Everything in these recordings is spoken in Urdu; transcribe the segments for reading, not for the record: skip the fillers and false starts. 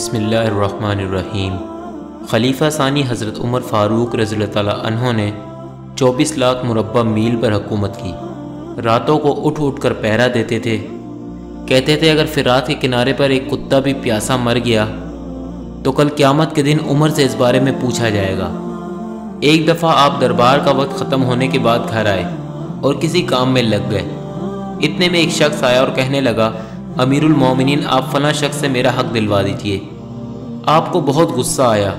بسم اللہ الرحمن الرحیم۔ خلیفہ ثانی حضرت عمر فاروق رضی اللہ تعالیٰ عنہ نے 24 لاکھ مربع میل پر حکومت کی۔ راتوں کو اٹھ اٹھ کر پہرا دیتے تھے۔ کہتے تھے اگر فرات کے کنارے پر ایک کتا بھی پیاسا مر گیا تو کل قیامت کے دن عمر سے اس بارے میں پوچھا جائے گا۔ ایک دفعہ آپ دربار کا وقت ختم ہونے کے بعد گھر آئے اور کسی کام میں لگ گئے۔ اتنے میں ایک شخص آیا اور کہنے لگا، امیر المومنین آپ فلاں شخص سے میرا حق دلوا دیجیے۔ آپ کو بہت غصہ آیا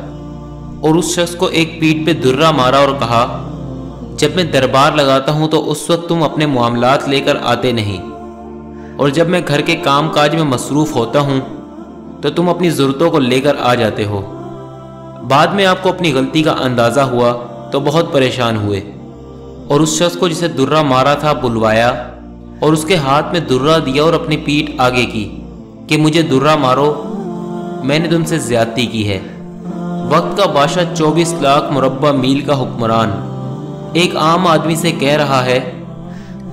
اور اس شخص کو ایک پیٹھ پہ درہ مارا اور کہا، جب میں دربار لگاتا ہوں تو اس وقت تم اپنے معاملات لے کر آتے نہیں، اور جب میں گھر کے کام کاج میں مصروف ہوتا ہوں تو تم اپنی ضرورتوں کو لے کر آ جاتے ہو۔ بعد میں آپ کو اپنی غلطی کا اندازہ ہوا تو بہت پریشان ہوئے اور اس شخص کو جسے درہ مارا تھا بلوایا اور اس کے ہاتھ میں درہ دیا اور اپنی پیٹھ آگے کی کہ مجھے درہ مارو، میں نے تم سے زیادتی کی ہے۔ وقت کا بادشاہ 24 لاکھ مربع میل کا حکمران ایک عام آدمی سے کہہ رہا ہے،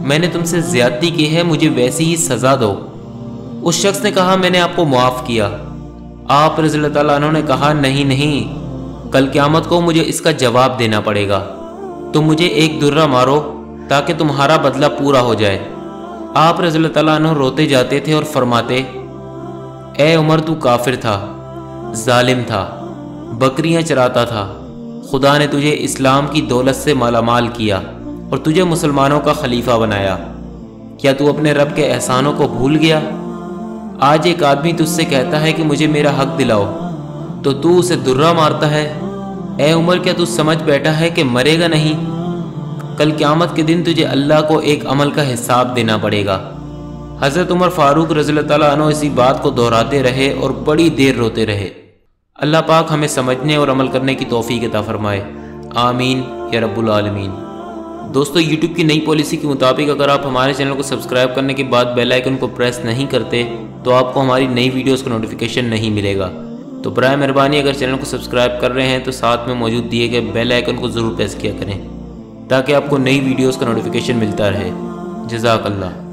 میں نے تم سے زیادتی کی ہے، مجھے ویسی ہی سزا دو۔ اس شخص نے کہا، میں نے آپ کو معاف کیا۔ آپ رضی اللہ تعالیٰ عنہ نے کہا، نہیں، کل قیامت کو مجھے اس کا جواب دینا پڑے گا۔ تم مجھے ایک درہ مارو تاکہ تمہارا بدلہ پورا ہو جائے۔ آپ رضی اللہ تعالیٰ عنہ روتے جاتے تھے اور فرماتے، اے عمر تو کافر تھا، ظالم تھا، بکریاں چراتا تھا، خدا نے تجھے اسلام کی دولت سے مالا مال کیا اور تجھے مسلمانوں کا خلیفہ بنایا۔ کیا تو اپنے رب کے احسانوں کو بھول گیا؟ آج ایک آدمی تجھ سے کہتا ہے کہ مجھے میرا حق دلاؤ تو اسے درہ مارتا ہے۔ اے عمر، کیا تو سمجھ بیٹھا ہے کہ مرے گا نہیں؟ کل قیامت کے دن تجھے اللہ کو ایک عمل کا حساب دینا پڑے گا۔ حضرت عمر فاروق رضی اللہ تعالیٰ عنہ اسی بات کو دہراتے رہے اور بڑی دیر روتے رہے۔ اللہ پاک ہمیں سمجھنے اور عمل کرنے کی توفیق عطا فرمائے، آمین یا رب العالمین۔ دوستو، یوٹیوب کی نئی پالیسی کے مطابق اگر آپ ہمارے چینل کو سبسکرائب کرنے کے بعد بیل آئیکن کو پریس نہیں کرتے تو آپ کو ہماری نئی ویڈیوز کا نوٹیفیکیشن نہیں ملے گا۔ تو برائے مہربانی اگر چینل کو سبسکرائب کر رہے ہیں تو ساتھ میں موجود دیے گئے بیل آئیکن کو ضرور پریس کیا کریں تاکہ آپ کو نئی ویڈیوز کا نوٹیفیکیشن ملتا رہے۔ جزاک اللہ۔